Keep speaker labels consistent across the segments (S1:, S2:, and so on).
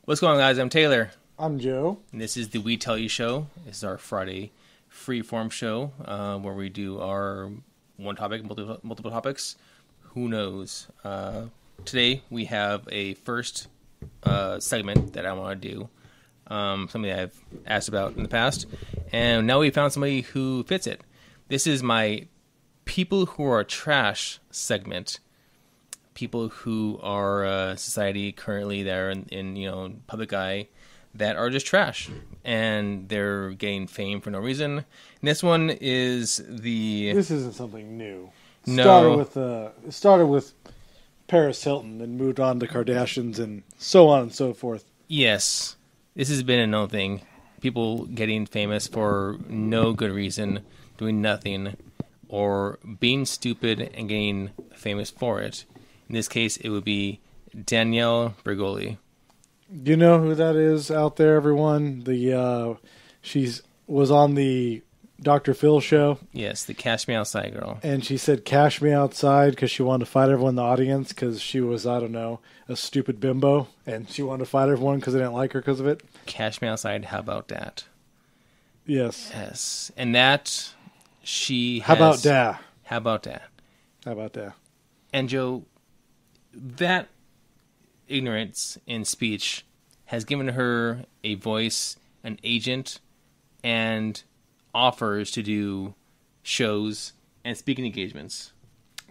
S1: What's going on, guys? I'm Taylor.
S2: I'm Joe.
S1: And this is the We Tell You Show. This is our Friday freeform show where we do our one topic, multiple topics. Who knows? Today we have a first segment that I want to do. Something I've asked about in the past. And now we found somebody who fits it. This is my People Who Are Trash segment. People who are society currently there in public eye that are just trash and they're getting fame for no reason. And this one is
S2: This isn't something new.
S1: No.
S2: It started with Paris Hilton and moved on to Kardashians and so on and so forth.
S1: Yes, this has been a known thing. People getting famous for no good reason, doing nothing, or being stupid and getting famous for it. In this case, it would be Danielle Bregoli.
S2: Do you know who that is out there, everyone? She was on the Dr. Phil show.
S1: Yes, the Cash Me Outside girl.
S2: And she said, "Cash me outside," because she wanted to fight everyone in the audience because she was, I don't know, a stupid bimbo. And she wanted to fight everyone because they didn't like her because of it.
S1: Cash Me Outside, how about that?
S2: Yes.
S1: Yes. And that she has...
S2: How about that?
S1: How about that?
S2: How about that?
S1: And Joe, that ignorance in speech has given her a voice, an agent, and offers to do shows and speaking engagements.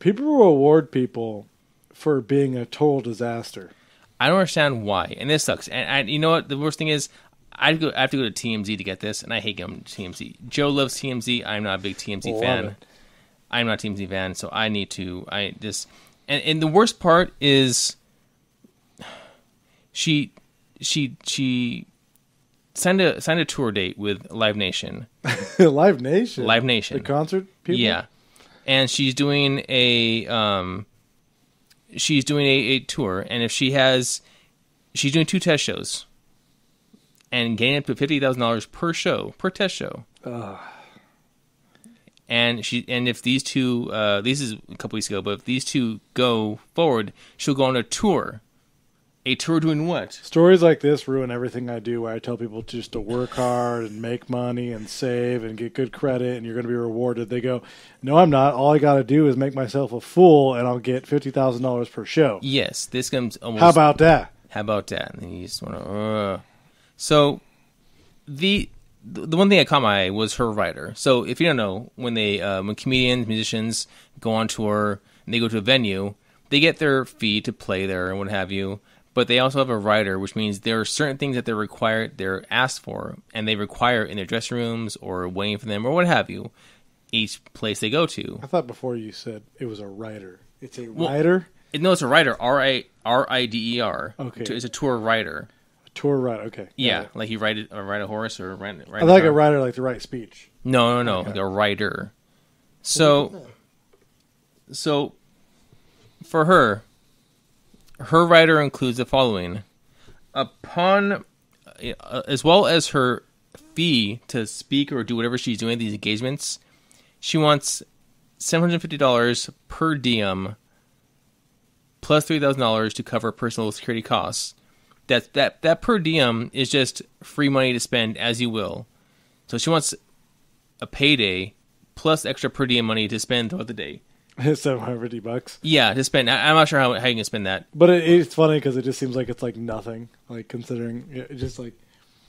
S2: People reward people for being a total disaster.
S1: I don't understand why, and this sucks. And you know what? The worst thing is, I have to go to TMZ to get this, and I hate going to TMZ. Joe loves TMZ. I'm not a big TMZ fan. I'm not a TMZ fan, so I need to. And the worst part is, she signed a tour date with Live Nation.
S2: Live Nation?
S1: Live Nation.
S2: The concert people?
S1: Yeah. And she's doing a tour, and she's doing 2 test shows and getting up to $50,000 per test show. And if these two, this is a couple weeks ago, but if these two go forward, she'll go on a tour. A tour doing what?
S2: Stories like this ruin everything I do, where I tell people just to work hard and make money and save and get good credit and you're going to be rewarded. They go, "No, I'm not. All I got to do is make myself a fool and I'll get $50,000 per show."
S1: Yes, this comes almost...
S2: How about that?
S1: How about that? And you just want to... So, the one thing that caught my eye was her writer. So, if you don't know, when comedians, musicians go on tour and they go to a venue, they get their fee to play there and what have you. But they also have a writer, which means there are certain things that they're asked for, and they require in their dressing rooms or waiting for them or what have you, each place they go to.
S2: I thought before you said it was a writer. It's a writer?
S1: No, it's a writer. R-I-D-E-R.
S2: Okay.
S1: It's a tour writer.
S2: A tour writer, okay.
S1: Yeah, like you ride a horse or ride
S2: I like a writer like to write speech.
S1: No,
S2: Okay.
S1: like a writer. So for her writer includes the following. Upon, as well as her fee to speak or do whatever she's doing at these engagements, she wants $750 per diem plus $3,000 to cover personal security costs. That per diem is just free money to spend as you will. So she wants a payday plus extra per diem money to spend throughout the day.
S2: $750.
S1: Yeah, to spend. I'm not sure how you can spend that.
S2: But it's funny because it just seems like it's like nothing. Like considering it just like.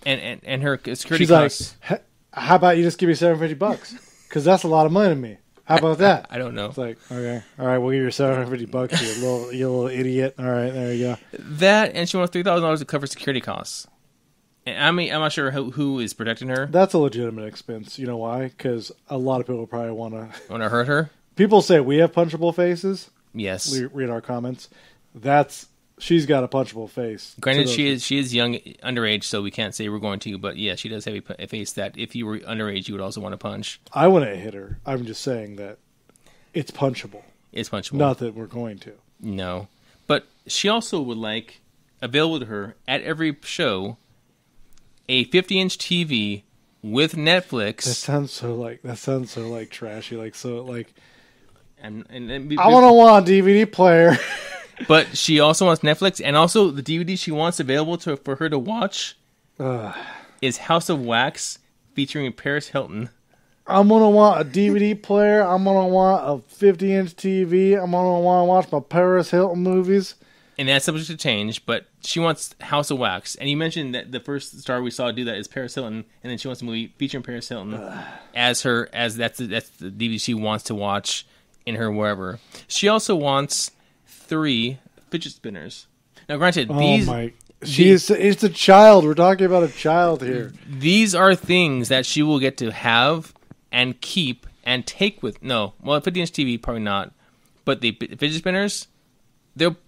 S1: And her security
S2: she's
S1: costs.
S2: Like, how about you just give me $750? Because that's a lot of money to me. How about that?
S1: I don't know.
S2: It's like, okay, all right, we'll give you $750. You little idiot. All right, there you go.
S1: That, and she wants $3,000 to cover security costs. And I'm not sure who is protecting her.
S2: That's a legitimate expense. You know why? Because a lot of people probably want to
S1: hurt her.
S2: People say we have punchable faces.
S1: Yes.
S2: We read our comments. She's got a punchable face.
S1: Granted, she is young, underage, so we can't say we're going to. But yeah, she does have a face that if you were underage, you would also want to punch.
S2: I wouldn't hit her. I'm just saying that it's punchable.
S1: It's punchable.
S2: Not that we're going to.
S1: No, but she also would like available to her at every show a 50-inch TV with Netflix.
S2: That sounds so like trashy. Like so like.
S1: And
S2: I want a DVD player.
S1: But she also wants Netflix, and also the DVD she wants available for her to watch is House of Wax featuring Paris Hilton.
S2: I'm going to want a DVD player. I'm going to want a 50-inch TV. I'm going to want to watch my Paris Hilton movies.
S1: And that's subject to change, but she wants House of Wax. And you mentioned that the first star we saw do that is Paris Hilton, and then she wants a movie featuring Paris Hilton as that's the DVD she wants to watch in her wherever. She also wants 3 fidget spinners. Now, granted,
S2: it's a child. We're talking about a child here.
S1: These are things that she will get to have and keep and take with. No, well, a 50-inch TV, probably not. But the fidget spinners,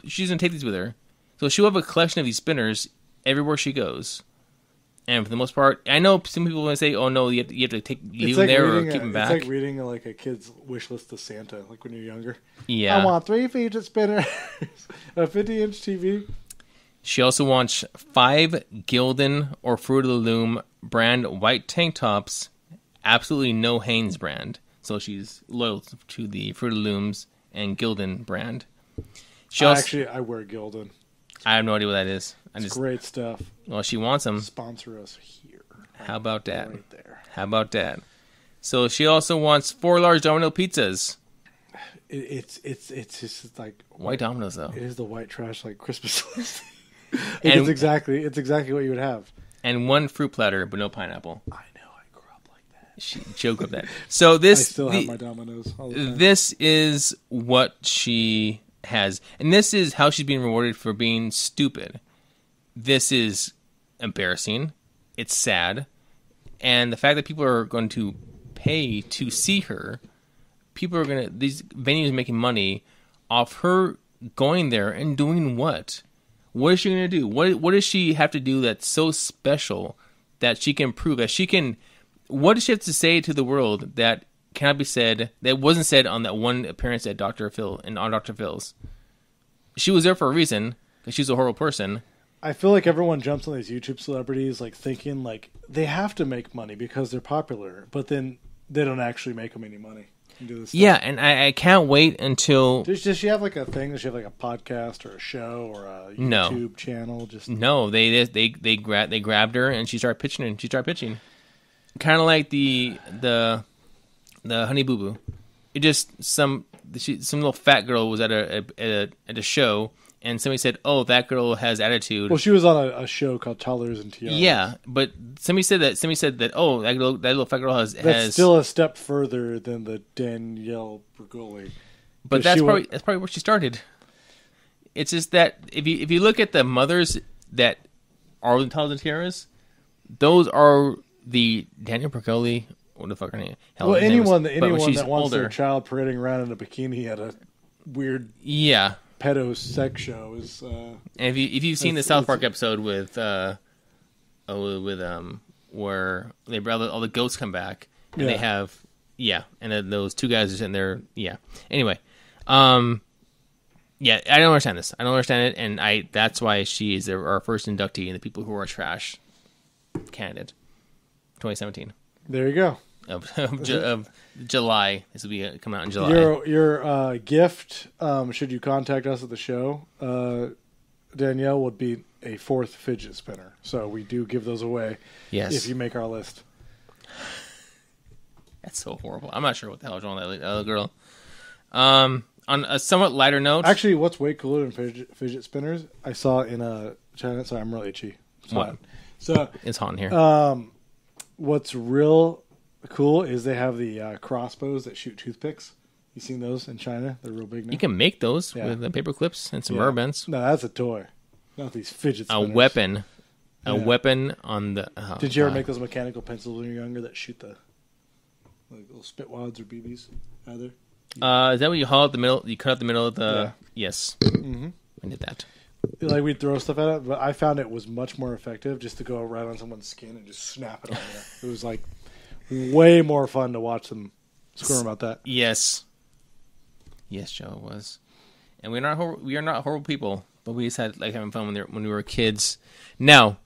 S1: she's going to take these with her. So she'll have a collection of these spinners everywhere she goes. And for the most part, I know some people will say, "Oh no, you have to leave them there or keep them back."
S2: It's like reading like a kid's wish list to Santa, like when you're younger.
S1: Yeah,
S2: I want 3 fidget spinners, a 50-inch TV.
S1: She also wants 5 Gildan or Fruit of the Loom brand white tank tops. Absolutely no Hanes brand. So she's loyal to the Fruit of the Looms and Gildan brand.
S2: I wear Gildan.
S1: I have no idea what that is.
S2: It's great stuff.
S1: Well, she wants them.
S2: Sponsor us here.
S1: How about that?
S2: Right there.
S1: How about that? So she also wants 4 large Domino pizzas.
S2: It's just like
S1: white Domino's though.
S2: It is the white trash like Christmas list. It's exactly what you would have.
S1: And 1 fruit platter, but no pineapple.
S2: I know. I grew up like that.
S1: She joked up that. So I
S2: still have my Domino's. All the time.
S1: This is what she has, and this is how she's being rewarded for being stupid. This is embarrassing. It's sad, and the fact that people are going to pay to see her, these venues making money off her going there and doing what? What is she going to do? What does she have to do that's so special that she can prove that she can? What does she have to say to the world that cannot be said, that wasn't said on that one appearance at Dr. Phil and on Dr. Phil's? She was there for a reason because she's a horrible person.
S2: I feel like everyone jumps on these YouTube celebrities like thinking like they have to make money because they're popular, but then they don't actually make them any money. And do this stuff.
S1: Yeah, and I can't wait until.
S2: Does she have like a thing? Does she have like a podcast or a show or a YouTube channel?
S1: No, they grabbed her and she started pitching. Kind of like the Honey Boo Boo. It just some little fat girl was at a show. And somebody said, "Oh, that girl has attitude."
S2: Well, she was on a show called Toddlers and Tiaras.
S1: Yeah, but somebody said that. Oh, that little fat girl has.
S2: That's still a step further than the Danielle Bergoli.
S1: But that's probably where she started. It's just that if you look at the mothers that are in Toddlers and Tiaras, those are the Danielle Bergoli. What the fuck her name?
S2: Well, anyone that wants older. Their child parading around in a bikini at a weird pedo sex show is. And
S1: if you've seen the South Park episode with where they all the ghosts come back and they have and then those 2 guys are sitting there anyway I don't understand this. I don't understand it, and that's why she is our first inductee in the people who are trash candidate 2017.
S2: There you go.
S1: Of July. This will be coming out in July.
S2: Your gift, should you contact us at the show, Danielle, would be a 4th fidget spinner. So we do give those away.
S1: Yes.
S2: If you make our list.
S1: That's so horrible. I'm not sure what the hell is wrong with that other girl. On a somewhat lighter note.
S2: Actually, what's way cooler than fidget spinners? I saw in China. Sorry, I'm really itchy.
S1: What?
S2: So
S1: it's hot in here.
S2: What's real cool is they have the crossbows that shoot toothpicks. You seen those in China? They're real big now.
S1: You can make those with the paper clips and some rubber bands.
S2: No, that's a toy. Not these fidget spinners.
S1: A weapon. A weapon on the... Oh,
S2: Did you ever make those mechanical pencils when you were younger that shoot the little spit wads or BBs out there?
S1: Is that what you haul out the middle? You cut out the middle of the... Yeah. Yes.
S2: Mm-hmm.
S1: I did that.
S2: Like we'd throw stuff at it, but I found it was much more effective just to go right on someone's skin and just snap it on there. It was like way more fun to watch them squirm about that.
S1: Yes. Yes, Joe, it was. And we are not horrible people, but we just had like having fun when we were kids. Now,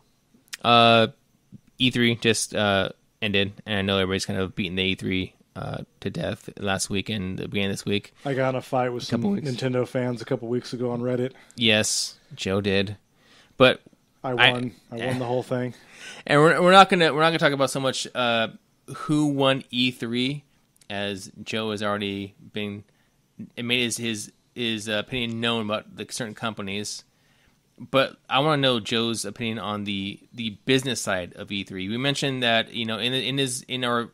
S1: E3 just ended, and I know everybody's kind of beating the E3 to death last week and the beginning of this week.
S2: I got in a fight with some Nintendo fans a couple weeks ago on Reddit.
S1: Yes, Joe did, but
S2: I won. I won the whole thing.
S1: And we're not gonna talk about so much who won E3, as Joe has already been made his opinion known about the certain companies. But I want to know Joe's opinion on the business side of E3. We mentioned that in our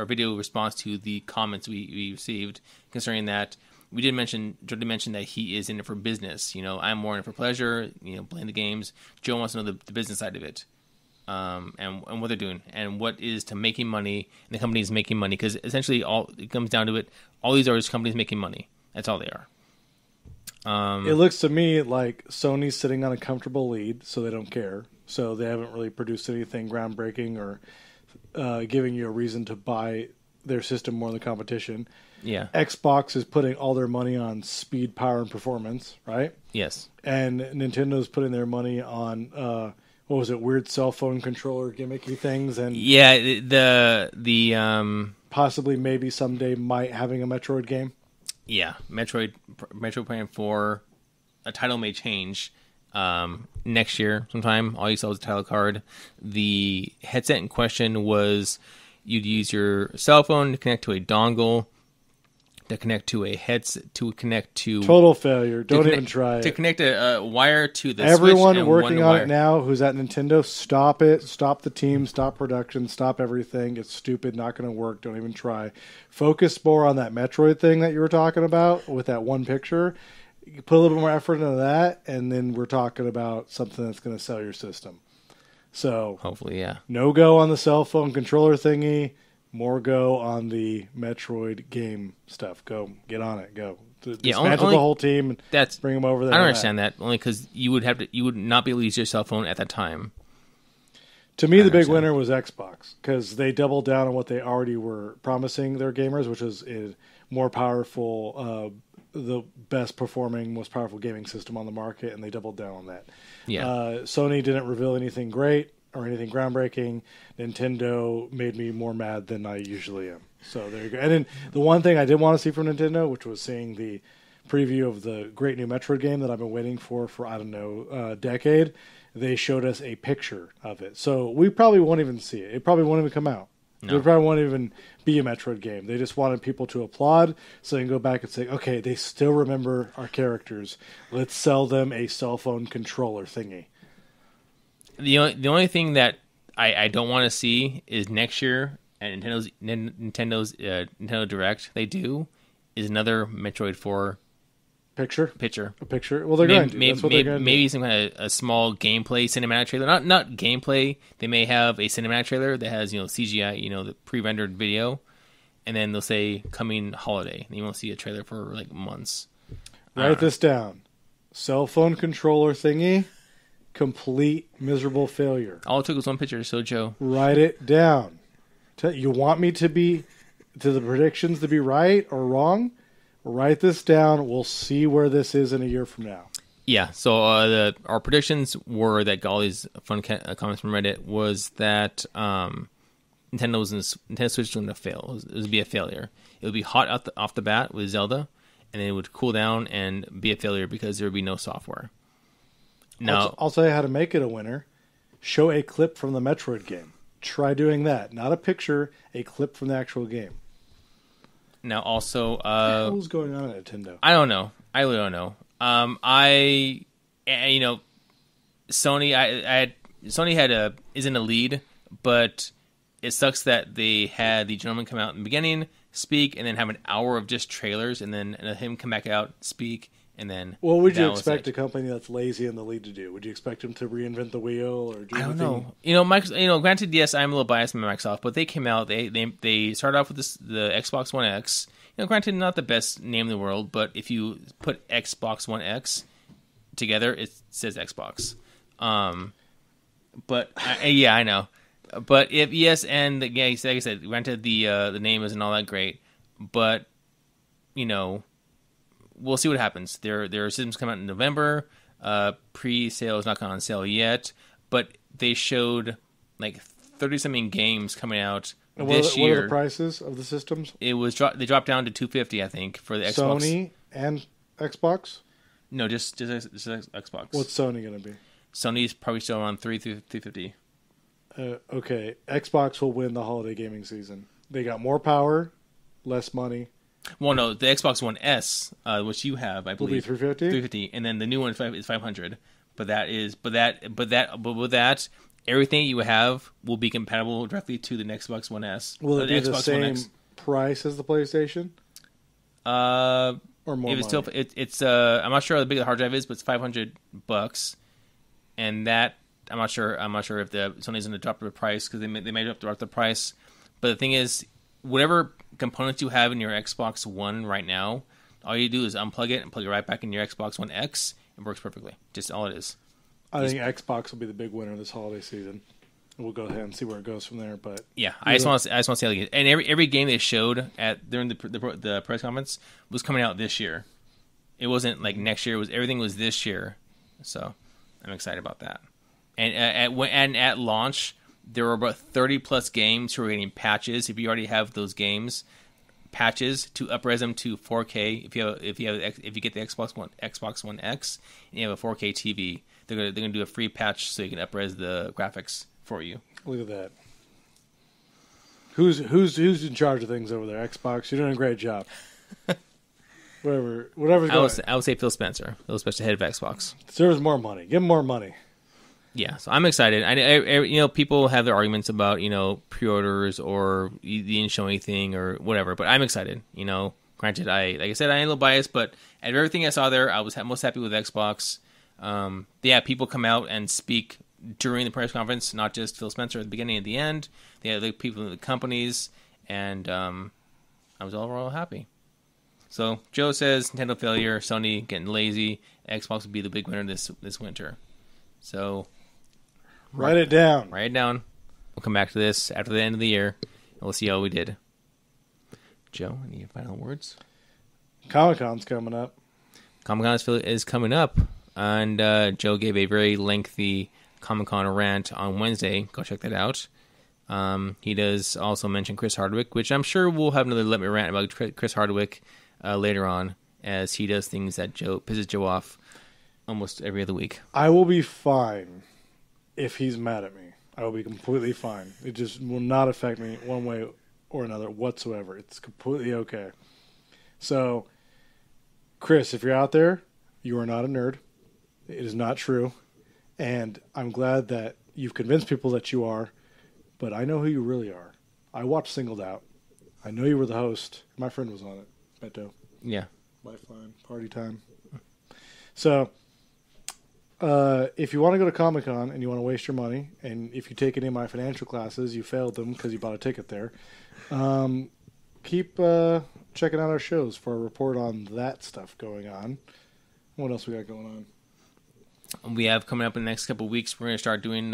S1: video response to the comments we received concerning that, Joe did mention that he is in it for business. I'm more in it for pleasure. Playing the games. Joe wants to know the business side of it, and what they're doing and what is to making money. And the company is making money because essentially all it comes down to it. All these are just companies making money. That's all they are.
S2: It looks to me like Sony's sitting on a comfortable lead, so they don't care. So they haven't really produced anything groundbreaking or giving you a reason to buy their system more than the competition.
S1: Yeah.
S2: Xbox is putting all their money on speed, power, and performance, right?
S1: Yes.
S2: And Nintendo's putting their money on what was it? Weird cell phone controller gimmicky things, and
S1: the
S2: possibly maybe someday might having a Metroid game.
S1: Yeah, Metroid Prime 4, a title may change next year sometime. All you saw was a title card. The headset in question was you'd use your cell phone to connect to a dongle, to connect to a headset, to connect to...
S2: Total failure. Don't even try it.
S1: To connect a wire to the
S2: Everyone
S1: Switch and
S2: working on
S1: wire.
S2: it now who's at Nintendo, stop it. Stop the team. Stop production. Stop everything. It's stupid. Not going to work. Don't even try. Focus more on that Metroid thing that you were talking about with that one picture. You put a little bit more effort into that, and then we're talking about something that's going to sell your system. So
S1: hopefully, yeah.
S2: No go on the cell phone controller thingy. More go on the Metroid game stuff. Go get on it. Go dismantle the whole team and bring them over there.
S1: I don't understand that only because you would not be able to use your cell phone at that time.
S2: To me, the big winner was Xbox because they doubled down on what they already were promising their gamers, which was a more powerful, the best performing, most powerful gaming system on the market, and they doubled down on that.
S1: Yeah.
S2: Sony didn't reveal anything great or anything groundbreaking. Nintendo made me more mad than I usually am. So there you go. And then the one thing I did want to see from Nintendo, which was seeing the preview of the great new Metroid game that I've been waiting for I don't know, a decade. They showed us a picture of it. So we probably won't even see it. It probably won't even come out.
S1: No.
S2: It probably won't even be a Metroid game. They just wanted people to applaud so they can go back and say, okay, they still remember our characters. Let's sell them a cell phone controller thingy.
S1: The only thing that I don't want to see is next year at Nintendo's Nintendo Direct is another Metroid 4
S2: picture.
S1: A
S2: picture. Well, they're going to. That's what they're going to do.
S1: Maybe some kind of a small gameplay cinematic trailer. Not gameplay. They may have a cinematic trailer that has CGI, the pre-rendered video, and then they'll say coming holiday. And you won't see a trailer for like months.
S2: Write this down. Cell phone controller thingy. Complete miserable failure.
S1: All it took was one picture, so Joe.
S2: Write it down. You want me to the predictions to be right or wrong? Write this down. We'll see where this is in a year from now.
S1: Yeah, so our predictions were that Golly's fun comments from Reddit was that Nintendo Switch was going to fail. It would be a failure. It would be hot off the bat with Zelda, and then it would cool down and be a failure because there would be no software. Now,
S2: I'll tell you how to make it a winner. Show a clip from the Metroid game. Try doing that. Not a picture, a clip from the actual game.
S1: Now, also...
S2: what the hell is going on at Nintendo?
S1: I don't know. I really don't know. Sony is in a lead, but it sucks that they had the gentleman come out in the beginning, speak, and then have an hour of just trailers, and then him come back out, speak, and then...
S2: What would you expect a company that's lazy in the lead to do? Would you expect them to reinvent the wheel or do
S1: I don't
S2: anything?
S1: know. Granted, yes, I'm a little biased by Microsoft, but they came out. They started off with the Xbox One X. Granted, not the best name in the world, but if you put Xbox One X together, it says Xbox. But I know. But like I said, granted, the name isn't all that great, but we'll see what happens. Their systems come out in November. Pre-sale is not gone on sale yet, but they showed like 30-something games coming out
S2: And
S1: this
S2: what are
S1: year.
S2: the prices of the systems?
S1: It was they dropped down to $250, I think, for the Xbox.
S2: Sony and Xbox?
S1: No, just Xbox.
S2: What's Sony going to be?
S1: Sony's probably still around $350.
S2: Okay, Xbox will win the holiday gaming season. They got more power, less money.
S1: Well, no, the Xbox One S, which you have, I believe,
S2: will be $350.
S1: $350, and then the new one is $500. But with that, everything you have will be compatible directly to the Xbox One S.
S2: Will it be the
S1: Xbox
S2: same price as the PlayStation? Or more money?
S1: It's still, it's I'm not sure how big the hard drive is, but it's $500, and that I'm not sure if the Sony's going to drop the price because they may drop the price. But the thing is, whatever components you have in your Xbox One right now, all you do is unplug it and plug it right back in your Xbox One X. It works perfectly. Just all it is.
S2: I think Xbox will be the big winner this holiday season. We'll go ahead and see where it goes from there. But
S1: yeah, I just want to say, like, and every game they showed during the press conference was coming out this year. It wasn't like next year. Everything was this year. So I'm excited about that. And at launch, there were about 30 plus games who were getting patches. If you already have those games, patches to upres them to 4K. If you get the Xbox One X and you have a 4K TV, they're gonna do a free patch so you can upres the graphics for you.
S2: Look at that. Who's in charge of things over there? Xbox, you're doing a great job. Whatever's going.
S1: I would say Phil Spencer. Phil Spencer, head of Xbox.
S2: Deserves more money. Give him more money.
S1: Yeah, so I'm excited. I people have their arguments about pre-orders or you didn't show anything or whatever, but I'm excited. Granted, like I said, I am a little biased, but out of everything I saw there, I was most happy with Xbox. They had people come out and speak during the press conference, not just Phil Spencer at the beginning and the end. They had people in the companies, and I was overall happy. So Joe says Nintendo failure, Sony getting lazy, Xbox will be the big winner this winter. So
S2: write it down.
S1: Write it down. We'll come back to this after the end of the year, and we'll see how we did. Joe, any final words?
S2: Comic-Con's coming up.
S1: Comic-Con is coming up, and Joe gave a very lengthy Comic-Con rant on Wednesday. Go check that out. He does also mention Chris Hardwick, which I'm sure we'll have another Let Me Rant about Chris Hardwick later on, as he does things that pisses Joe off almost every other week.
S2: I will be fine if he's mad at me. I will be completely fine. It just will not affect me one way or another whatsoever. It's completely okay. So, Chris, if you're out there, you are not a nerd. It is not true. And I'm glad that you've convinced people that you are, but I know who you really are. I watched Singled Out. I know you were the host. My friend was on it. Beto.
S1: Yeah.
S2: Lifeline. Party time. So, if you want to go to Comic-Con and you want to waste your money, and if you take any of my financial classes, you failed them because you bought a ticket there, keep checking out our shows for a report on that stuff going on. What else we got going on?
S1: We have coming up in the next couple of weeks, we're going to start doing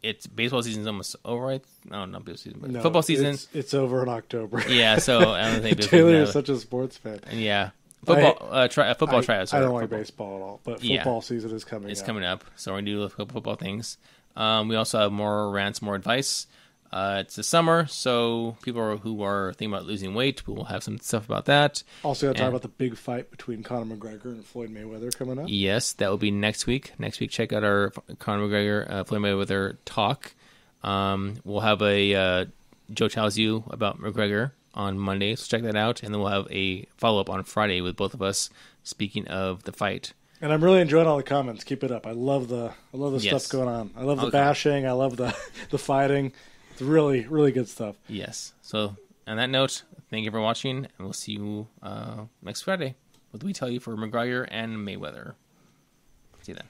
S1: it's baseball season's almost over, right? No, not baseball season, but football season.
S2: It's over in October.
S1: Yeah, so I don't think
S2: Taylor is such a sports fan.
S1: Yeah. Football tryouts.
S2: I don't like baseball at all, but football season is coming up.
S1: It's coming up, so we're going to do a couple football things. We also have more rants, more advice. It's the summer, so people who are thinking about losing weight, we will have some stuff about that.
S2: Also, got to talk about the big fight between Conor McGregor and Floyd Mayweather coming up.
S1: Yes, that will be next week. Next week, check out our Conor McGregor, Floyd Mayweather talk. We'll have a Joe tells you about McGregor on Monday, so check that out, and then we'll have a follow-up on Friday with both of us speaking of the fight.
S2: And I'm really enjoying all the comments. Keep it up. I love the stuff going on. I love the bashing. I love the fighting. It's really, really good stuff.
S1: Yes. So, on that note, thank you for watching, and we'll see you next Friday with We Tell You for McGregor and Mayweather. See you then.